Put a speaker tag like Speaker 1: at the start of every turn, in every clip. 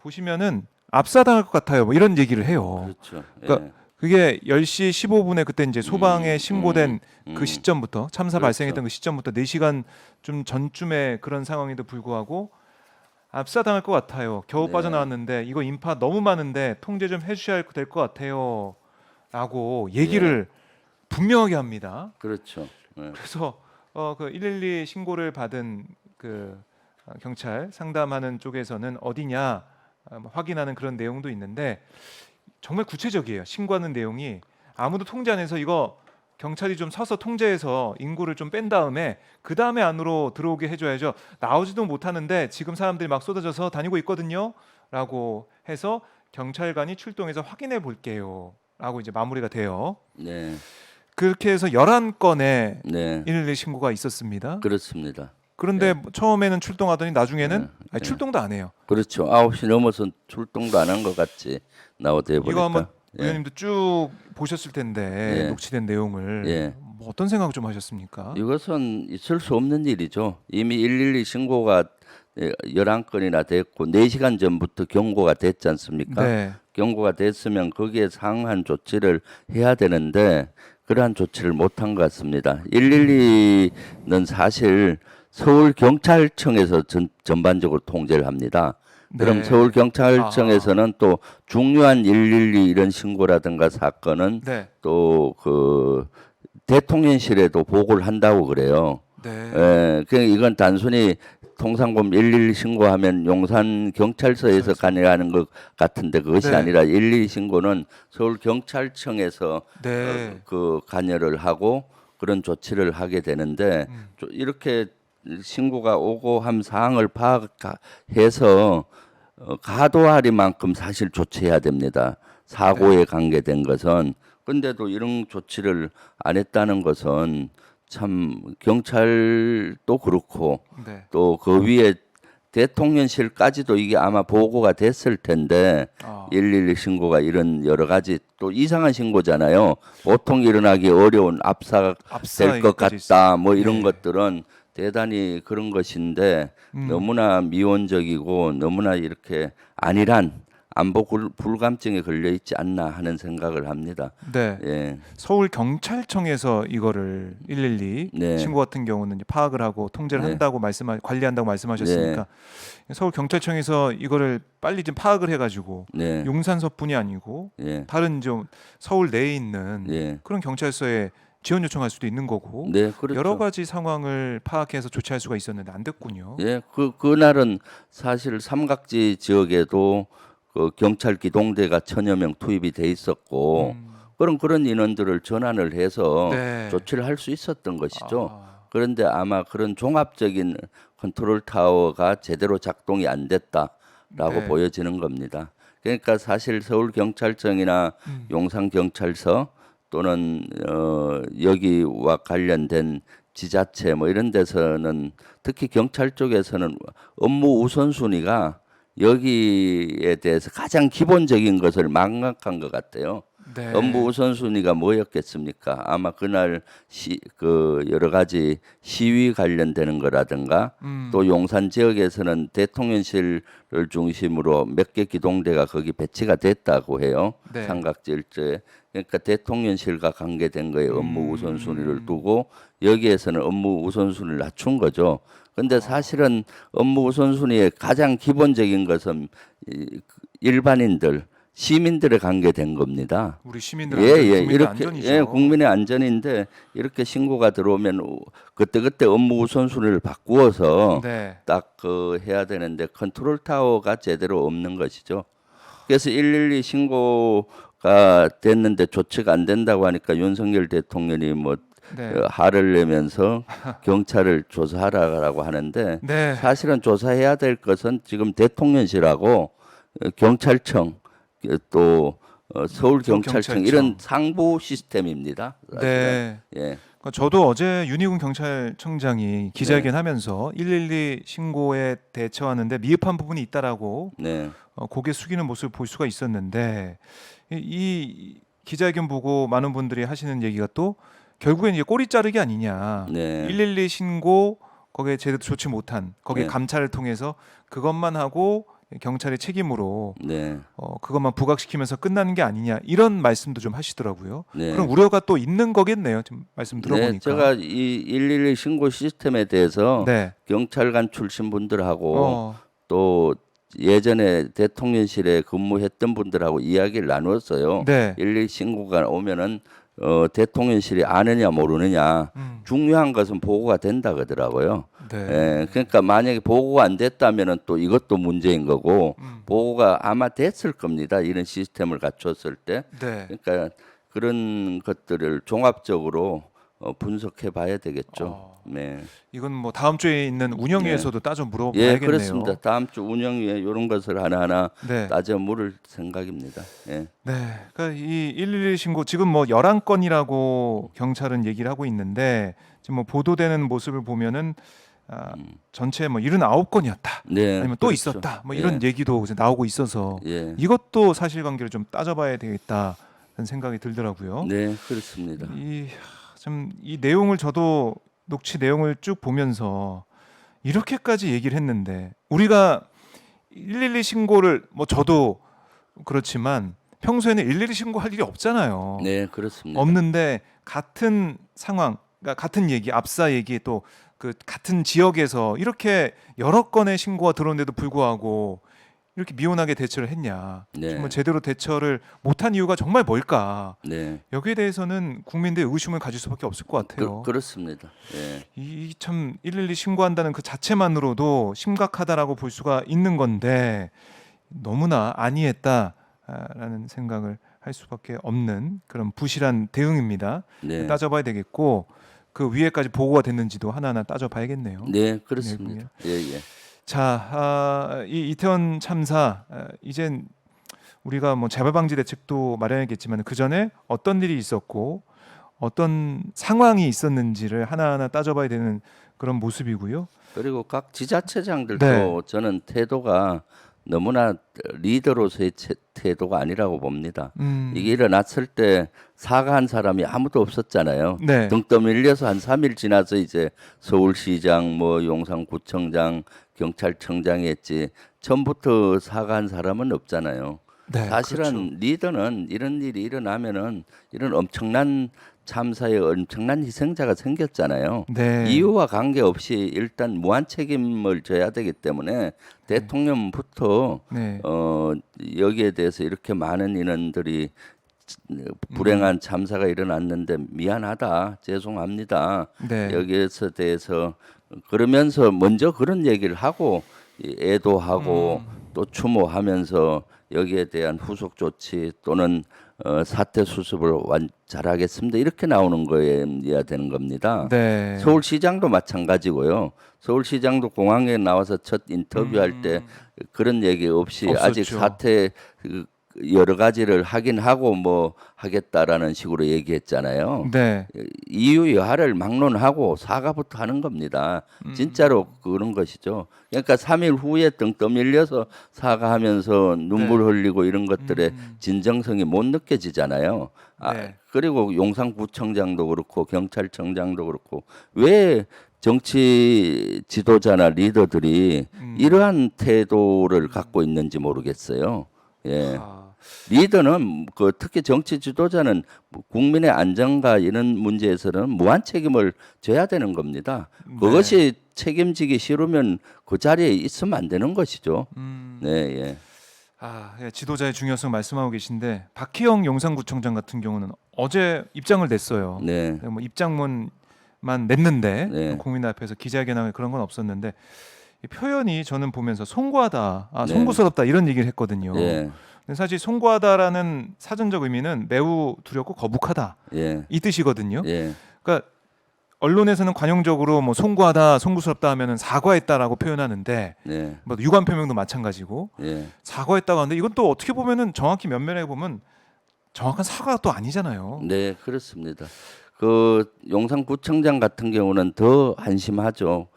Speaker 1: 보시면은 압사당할 것 같아요. 뭐 이런 얘기를 해요.
Speaker 2: 그렇죠.
Speaker 1: 그러니까
Speaker 2: 예.
Speaker 1: 그게 10시 15분에 그때 이제 소방에 신고된 그
Speaker 2: 음.
Speaker 1: 시점부터 참사
Speaker 2: 그렇죠.
Speaker 1: 발생했던 그 시점부터 4시간 좀 전쯤에 그런 상황에도 불구하고 압사당할 것 같아요. 겨우
Speaker 2: 네.
Speaker 1: 빠져나왔는데 이거 인파 너무 많은데 통제 좀 해주셔야 될 것 같아요. 라고 얘기를 분명하게 합니다.
Speaker 2: 그렇죠. 예.
Speaker 1: 그래서 그 112 신고를 받은 그 경찰 상담하는 쪽에서는 어디냐 뭐 확인하는 그런 내용도 있는데 정말 구체적이에요. 신고하는 내용이 아무도 통제 안 해서 이거 경찰이 좀 서서 통제해서 인구를 좀 뺀 다음에 그 다음에 안으로 들어오게 해줘야죠. 나오지도 못하는데 지금 사람들이 막 쏟아져서 다니고 있거든요.라고 해서 경찰관이 출동해서 확인해 볼게요.라고 이제 마무리가 돼요.
Speaker 2: 네.
Speaker 1: 그렇게 해서 11건의
Speaker 2: 네.
Speaker 1: 112 신고가 있었습니다.
Speaker 2: 그렇습니다.
Speaker 1: 그런데
Speaker 2: 예.
Speaker 1: 뭐 처음에는 출동하더니 나중에는
Speaker 2: 예.
Speaker 1: 출동도 안 해요.
Speaker 2: 그렇죠. 9시 넘어서 출동도 안 한 것 같지. 나오대
Speaker 1: 이거
Speaker 2: 보니까.
Speaker 1: 한번
Speaker 2: 예.
Speaker 1: 의원님도 쭉 보셨을 텐데
Speaker 2: 예.
Speaker 1: 녹취된 내용을
Speaker 2: 예.
Speaker 1: 뭐 어떤 생각 좀 하셨습니까?
Speaker 2: 이것은 있을 수 없는 일이죠. 이미 112 신고가 11건이나 됐고 4시간 전부터 경고가 됐지 않습니까?
Speaker 1: 네.
Speaker 2: 경고가 됐으면 거기에 상한 조치를 해야 되는데 그러한 조치를 못한 것 같습니다. 112는 사실 서울경찰청에서 전반적으로 통제를 합니다. 그럼
Speaker 1: 네.
Speaker 2: 서울경찰청에서는 또 중요한 112 이런 신고라든가 사건은
Speaker 1: 네.
Speaker 2: 또 그 대통령실에도 보고를 한다고 그래요.
Speaker 1: 네.
Speaker 2: 예, 그냥 이건 단순히 통상범 112 신고하면 용산 경찰서에서 가능하는 것 같은데 그것이
Speaker 1: 네.
Speaker 2: 아니라 112 신고는 서울 경찰청에서
Speaker 1: 네.
Speaker 2: 그 관여를 하고 그런 조치를 하게 되는데
Speaker 1: 음.
Speaker 2: 이렇게 신고가 오고 함 사항을 파악해서 가도하리만큼 사실 조치해야 됩니다. 사고에 관계된 것은. 근데도 이런 조치를 안 했다는 것은 참 경찰도 그렇고
Speaker 1: 네.
Speaker 2: 또 그 위에 대통령실까지도 이게 아마 보고가 됐을 텐데 112 신고가 이런 여러 가지 또 이상한 신고잖아요. 보통 일어나기 어려운 압사될 것 같다 뭐 이런
Speaker 1: 네.
Speaker 2: 것들은 대단히 그런 것인데 너무나 미온적이고 너무나 이렇게 안일한 안보 불감증에 걸려 있지 않나 하는 생각을 합니다.
Speaker 1: 네.
Speaker 2: 예.
Speaker 1: 서울 경찰청에서 이거를 112
Speaker 2: 네.
Speaker 1: 신고 같은 경우는 이제 파악을 하고 통제를
Speaker 2: 네.
Speaker 1: 한다고 관리한다고 말씀하셨으니까 서울 경찰청에서 이거를 빨리 좀 파악을 해가지고
Speaker 2: 네.
Speaker 1: 용산서뿐이 아니고
Speaker 2: 예.
Speaker 1: 다른 좀 서울 내에 있는
Speaker 2: 예.
Speaker 1: 그런 경찰서에 지원 요청할 수도 있는 거고
Speaker 2: 네, 그렇죠.
Speaker 1: 여러 가지 상황을 파악해서 조치할 수가 있었는데 안 됐군요.
Speaker 2: 예, 그날은 사실 삼각지 지역에도 그 경찰 기동대가 1000여 명 투입이 돼 있었고 그런 인원들을 전환을 해서
Speaker 1: 네.
Speaker 2: 조치를 할 수 있었던 것이죠.
Speaker 1: 아,
Speaker 2: 그런데 아마 그런 종합적인 컨트롤 타워가 제대로 작동이 안 됐다라고
Speaker 1: 네.
Speaker 2: 보여지는 겁니다. 그러니까 사실 서울 경찰청이나 용산 경찰서 또는 여기와 관련된 지자체 뭐 이런 데서는 특히 경찰 쪽에서는 업무 우선순위가 여기에 대해서 가장 기본적인 것을 망각한 것 같아요.
Speaker 1: 네.
Speaker 2: 업무 우선순위가 뭐였겠습니까? 아마 그날 그 여러 가지 시위 관련되는 거라든가 또 용산 지역에서는 대통령실을 중심으로 몇 개 기동대가 거기 배치가 됐다고 해요.
Speaker 1: 네.
Speaker 2: 삼각지 일조에. 그러니까 대통령실과 관계된 거에 업무 우선순위를 두고 여기에서는 업무 우선순위를 낮춘 거죠. 근데 사실은 업무 우선순위의 가장 기본적인 것은 일반인들 시민들에 관계된 겁니다.
Speaker 1: 우리 시민들
Speaker 2: 국민의
Speaker 1: 안전이죠.
Speaker 2: 예, 국민의 안전인데 이렇게 신고가 들어오면 그때 업무 우선순위를 바꾸어서
Speaker 1: 네.
Speaker 2: 딱 그 해야 되는데 컨트롤 타워가 제대로 없는 것이죠. 그래서 112 신고가 됐는데 조치가 안 된다고 하니까 윤석열 대통령이 뭐
Speaker 1: 네.
Speaker 2: 화를 내면서 경찰을 조사하라고 하는데
Speaker 1: 네.
Speaker 2: 사실은 조사해야 될 것은 지금 대통령실하고 경찰청 또 서울경찰청 이런 상부 시스템입니다. 사실은.
Speaker 1: 네.
Speaker 2: 예.
Speaker 1: 그러니까 저도 어제 윤희군 경찰청장이 기자회견하면서 112 신고에 대처하는데 미흡한 부분이 있다라고
Speaker 2: 네.
Speaker 1: 고개 숙이는 모습을 볼 수가 있었는데 이 기자회견 보고 많은 분들이 하시는 얘기가 또 결국엔 이제 꼬리 자르기 아니냐.
Speaker 2: 네.
Speaker 1: 112 신고 거기에 제대로 좋지 못한 거기에
Speaker 2: 네.
Speaker 1: 감찰을 통해서 그것만 하고 경찰의 책임으로
Speaker 2: 네.
Speaker 1: 그것만 부각시키면서 끝나는 게 아니냐 이런 말씀도 좀 하시더라고요.
Speaker 2: 네.
Speaker 1: 그런 우려가 또 있는 거겠네요. 지금 말씀 들어보니까.
Speaker 2: 네, 제가 이 112 신고 시스템에 대해서
Speaker 1: 네.
Speaker 2: 경찰관 출신 분들하고
Speaker 1: 어,
Speaker 2: 또 예전에 대통령실에 근무했던 분들하고 이야기를 나누었어요.
Speaker 1: 네.
Speaker 2: 112 신고가 오면은 대통령실이 아느냐 모르느냐 중요한 것은 보고가 된다 그러더라고요.
Speaker 1: 네.
Speaker 2: 예, 그러니까 만약에 보고가 안 됐다면은 또 이것도 문제인 거고 보고가 아마 됐을 겁니다. 이런 시스템을 갖췄을 때.
Speaker 1: 네.
Speaker 2: 그러니까 그런 것들을 종합적으로 분석해 봐야 되겠죠. 네.
Speaker 1: 이건 뭐 다음 주에 있는 운영위에서도 따져
Speaker 2: 예,
Speaker 1: 물어봐야겠네요.
Speaker 2: 그렇습니다. 다음 주 운영위에 이런 것을 하나하나
Speaker 1: 네.
Speaker 2: 따져 물을 생각입니다. 예.
Speaker 1: 네. 그러니까 이 112 신고 지금 뭐 11건이라고 경찰은 얘기를 하고 있는데 지금 뭐 보도되는 모습을 보면은 전체 뭐 79건이었다.
Speaker 2: 네.
Speaker 1: 아니면 또
Speaker 2: 그렇죠.
Speaker 1: 있었다. 뭐 이런 얘기도 이제 나오고 있어서
Speaker 2: 예.
Speaker 1: 이것도 사실관계를 좀 따져봐야 되겠다는 생각이 들더라고요.
Speaker 2: 네, 그렇습니다.
Speaker 1: 이 내용을 저도 녹취 내용을 쭉 보면서 이렇게까지 얘기를 했는데 우리가 112 신고를 뭐 저도 그렇지만 평소에는 112 신고할 일이 없잖아요.
Speaker 2: 네, 그렇습니다.
Speaker 1: 없는데 같은 상황, 그러니까 같은 얘기, 압사 얘기 또 그 같은 지역에서 이렇게 여러 건의 신고가 들어온데도 불구하고 이렇게 미온하게 대처를 했냐?
Speaker 2: 네.
Speaker 1: 정말 제대로 대처를 못한 이유가 정말 뭘까?
Speaker 2: 네.
Speaker 1: 여기에 대해서는 국민들의 의심을 가질 수밖에 없을 것 같아요.
Speaker 2: 그렇습니다. 예.
Speaker 1: 이 참 112 신고한다는 그 자체만으로도 심각하다라고 볼 수가 있는 건데 너무나 안이했다라는 생각을 할 수밖에 없는 그런 부실한 대응입니다.
Speaker 2: 네.
Speaker 1: 따져봐야 되겠고 그 위에까지 보고가 됐는지도 하나하나 따져봐야겠네요.
Speaker 2: 네, 그렇습니다. 예, 예.
Speaker 1: 자, 이 이태원 참사 이젠 우리가 뭐 재발방지 대책도 마련하겠지만 그 전에 어떤 일이 있었고 어떤 상황이 있었는지를 하나하나 따져봐야 되는 그런 모습이고요.
Speaker 2: 그리고 각 지자체장들도
Speaker 1: 네.
Speaker 2: 저는 태도가 너무나 리더로서의 태도가 아니라고 봅니다. 이게 일어났을 때 사과한 사람이 아무도 없었잖아요.
Speaker 1: 네.
Speaker 2: 등 떠밀려서 한 3일 지나서 이제 서울시장, 뭐 용산구청장, 경찰청장이 했지 처음부터 사과한 사람은 없잖아요.
Speaker 1: 네,
Speaker 2: 사실은
Speaker 1: 그렇죠.
Speaker 2: 리더는 이런 일이 일어나면은 이런 엄청난 참사에 엄청난 희생자가 생겼잖아요.
Speaker 1: 네.
Speaker 2: 이유와 관계없이 일단 무한 책임을 져야 되기 때문에 대통령부터
Speaker 1: 네.
Speaker 2: 여기에 대해서 이렇게 많은 인원들이 불행한 참사가 일어났는데 미안하다, 죄송합니다.
Speaker 1: 네.
Speaker 2: 여기에서 대해서 그러면서 먼저 그런 얘기를 하고 애도하고 또 추모하면서 여기에 대한 후속 조치 또는 사태 수습을 잘하겠습니다. 이렇게 나오는 거여야 되는 겁니다.
Speaker 1: 네.
Speaker 2: 서울시장도 마찬가지고요. 서울시장도 공항에 나와서 첫 인터뷰할 때 그런 얘기 없이
Speaker 1: 없었죠.
Speaker 2: 아직 사태 여러 가지를 하긴 하고 뭐 하겠다라는 식으로 얘기했잖아요.
Speaker 1: 네.
Speaker 2: 이유 여하를 막론하고 사과부터 하는 겁니다. 진짜로 그런 것이죠. 그러니까 3일 후에 등 떠밀려서 사과하면서 눈물 흘리고 이런 것들의 진정성이 못 느껴지잖아요.
Speaker 1: 네.
Speaker 2: 그리고 용산구청장도 그렇고 경찰청장도 그렇고 왜 정치 지도자나 리더들이 이러한 태도를 갖고 있는지 모르겠어요. 예. 리더는 특히 정치 지도자는 국민의 안전과 이런 문제에서는 무한 책임을 져야 되는 겁니다. 그것이 책임지기 싫으면 그 자리에 있으면 안 되는 것이죠. 네, 예.
Speaker 1: 예, 지도자의 중요성 말씀하고 계신데 박희영 용산구청장 같은 경우는 어제 입장을 냈어요.
Speaker 2: 네.
Speaker 1: 뭐 입장문만 냈는데
Speaker 2: 네.
Speaker 1: 국민 앞에서 기자회견하고 그런 건 없었는데 이 표현이 저는 보면서 송구하다,
Speaker 2: 네.
Speaker 1: 송구스럽다 이런 얘기를 했거든요.
Speaker 2: 예.
Speaker 1: 근데 사실 송구하다라는 사전적 의미는 매우 두렵고 거북하다
Speaker 2: 예.
Speaker 1: 이 뜻이거든요.
Speaker 2: 예.
Speaker 1: 그러니까 언론에서는 관용적으로 뭐 송구하다, 송구스럽다 하면은 사과했다라고 표현하는데
Speaker 2: 네.
Speaker 1: 뭐 유감 표명도 마찬가지고
Speaker 2: 예.
Speaker 1: 사과했다고 하는데 이건 또 어떻게 보면은 정확히 면면해 보면 정확한 사과가 또 아니잖아요.
Speaker 2: 네, 그렇습니다. 그 용산구청장 같은 경우는 더 한심하죠.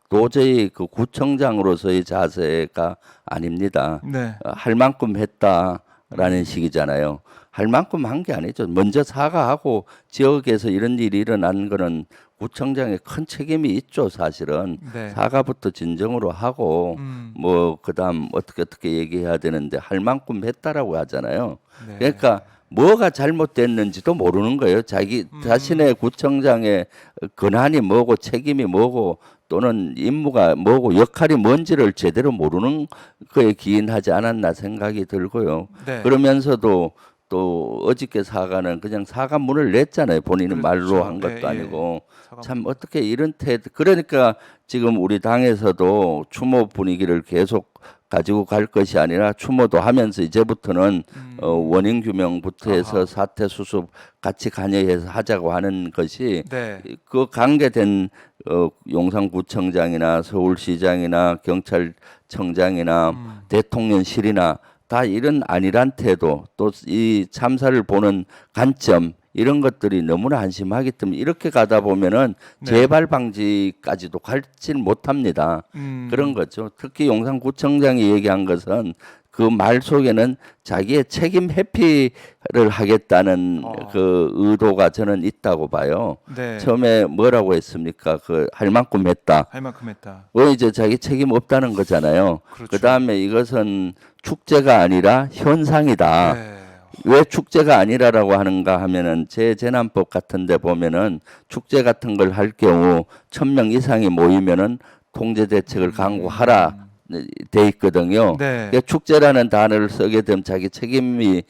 Speaker 2: 도저히 그 구청장으로서의 자세가 아닙니다.
Speaker 1: 네.
Speaker 2: 할 만큼 했다라는 식이잖아요. 할 만큼 한 게 아니죠. 먼저 사과하고 지역에서 이런 일이 일어난 거는 구청장에 큰 책임이 있죠, 사실은.
Speaker 1: 네.
Speaker 2: 사과부터 진정으로 하고 뭐 그다음 어떻게 얘기해야 되는데 할 만큼 했다라고 하잖아요.
Speaker 1: 네.
Speaker 2: 그러니까 뭐가 잘못됐는지도 모르는 거예요. 자기 자신의 구청장의 권한이 뭐고 책임이 뭐고 또는 임무가 뭐고 역할이 뭔지를 제대로 모르는 거에 기인하지 않았나 생각이 들고요.
Speaker 1: 네.
Speaker 2: 그러면서도 또 어저께 사과는 그냥 사과문을 냈잖아요. 본인은
Speaker 1: 그렇죠.
Speaker 2: 말로 한 것도
Speaker 1: 예, 예.
Speaker 2: 아니고
Speaker 1: 사과-
Speaker 2: 참 어떻게 이런 태도 그러니까 지금 우리 당에서도 추모 분위기를 계속 가지고 갈 것이 아니라 추모도 하면서 이제부터는 원인 규명부터 해서
Speaker 1: 아하.
Speaker 2: 사태 수습 같이 관여해서 하자고 하는 것이
Speaker 1: 네.
Speaker 2: 그 관계된 용산구청장이나 서울시장이나 경찰청장이나 대통령실이나 다 이런 안일한 태도 또 이 참사를 보는 관점 이런 것들이 너무나 한심하기 때문에 이렇게 가다 보면은
Speaker 1: 네.
Speaker 2: 재발 방지까지도 갈지 못합니다. 그런 거죠. 특히 용산구청장이 얘기한 것은 그 말 속에는 자기의 책임 회피를 하겠다는 그 의도가 저는 있다고 봐요.
Speaker 1: 네.
Speaker 2: 처음에 뭐라고 했습니까? 그 할 만큼 했다.
Speaker 1: 할 만큼 했다.
Speaker 2: 뭐 이제 자기 책임 없다는 거잖아요.
Speaker 1: 그렇죠.
Speaker 2: 그다음에 이것은 축제가 아니라 현상이다.
Speaker 1: 네.
Speaker 2: 왜 축제가 아니라라고 하는가 하면은 재재난법 같은 데 보면은 축제 같은 걸 할 경우 1,000명 이상이 모이면은 통제 대책을 강구하라 돼 있거든요.
Speaker 1: 네.
Speaker 2: 그러니까 축제라는 단어를 쓰게 되면 자기 책임이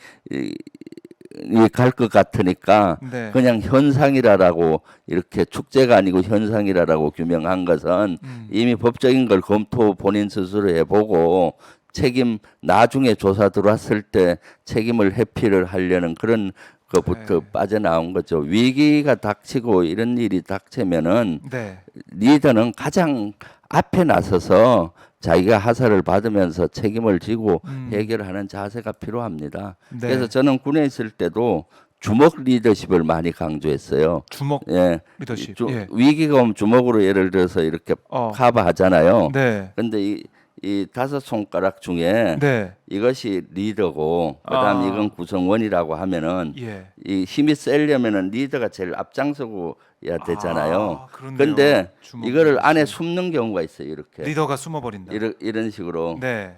Speaker 2: 갈 것 같으니까
Speaker 1: 네.
Speaker 2: 그냥 현상이라라고 이렇게 축제가 아니고 현상이라라고 규명한 것은 이미 법적인 걸 검토 본인 스스로 해보고 책임 나중에 조사 들어왔을 때 책임을 회피를 하려는 그런 것부터
Speaker 1: 네.
Speaker 2: 빠져나온 거죠. 위기가 닥치고 이런 일이 닥치면은
Speaker 1: 네.
Speaker 2: 리더는 가장 앞에 나서서 자기가 하사를 받으면서 책임을 지고 해결하는 자세가 필요합니다.
Speaker 1: 네.
Speaker 2: 그래서 저는 군에 있을 때도 주먹 리더십을 많이 강조했어요.
Speaker 1: 주먹
Speaker 2: 예.
Speaker 1: 리더십.
Speaker 2: 주-
Speaker 1: 예.
Speaker 2: 위기가 오면 주먹으로 예를 들어서 이렇게 커버하잖아요.
Speaker 1: 네.
Speaker 2: 근데 이 5손가락 중에
Speaker 1: 네.
Speaker 2: 이것이 리더고 그다음 이건 구성원이라고 하면은
Speaker 1: 예.
Speaker 2: 이 힘이 세려면은 리더가 제일 앞장서고야 되잖아요.
Speaker 1: 그렇네요.
Speaker 2: 근데
Speaker 1: 주먹
Speaker 2: 이거를
Speaker 1: 리더십.
Speaker 2: 안에 숨는 경우가 있어요. 이렇게
Speaker 1: 리더가 숨어버린다.
Speaker 2: 이런 식으로
Speaker 1: 네.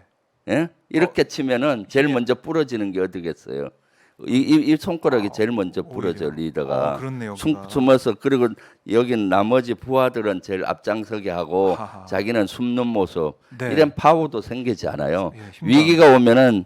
Speaker 2: 예? 이렇게 치면은 제일 먼저 부러지는 게 어디겠어요? 이 손가락이 제일 먼저 부러져
Speaker 1: 오히려.
Speaker 2: 리더가
Speaker 1: 그렇네요.
Speaker 2: 숨어서 그리고 여긴 나머지 부하들은 제일 앞장서게 하고
Speaker 1: 하하.
Speaker 2: 자기는 숨는 모습
Speaker 1: 네.
Speaker 2: 이런 파워도 생기지 않아요.
Speaker 1: 예, 힘과-
Speaker 2: 위기가 오면은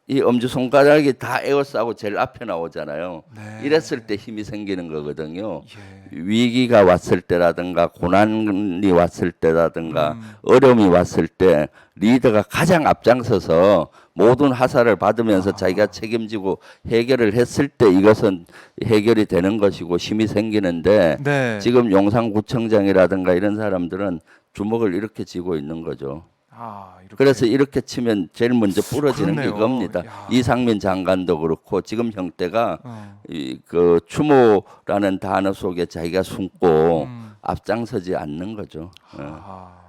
Speaker 2: 이 엄지 손가락이 다 에워싸고 제일 앞에 나오잖아요.
Speaker 1: 네.
Speaker 2: 이랬을 때 힘이 생기는 거거든요.
Speaker 1: 예.
Speaker 2: 위기가 왔을 때라든가 고난이 왔을 때라든가
Speaker 1: 음.
Speaker 2: 어려움이 왔을 때 리더가 가장 앞장서서 모든 하사를 받으면서 자기가 책임지고 해결을 했을 때 이것은 해결이 되는 것이고 힘이 생기는데
Speaker 1: 네.
Speaker 2: 지금 용산구청장이라든가 이런 사람들은 주먹을 이렇게 쥐고 있는 거죠.
Speaker 1: 이렇게.
Speaker 2: 그래서 이렇게 치면 제일 먼저 부러지는 게
Speaker 1: 그렇네요.
Speaker 2: 이겁니다.
Speaker 1: 야.
Speaker 2: 이상민 장관도 그렇고 지금 형태가
Speaker 1: 어.
Speaker 2: 그 추모라는 단어 속에 자기가 숨고
Speaker 1: 음.
Speaker 2: 앞장서지 않는 거죠. 예.
Speaker 1: 아.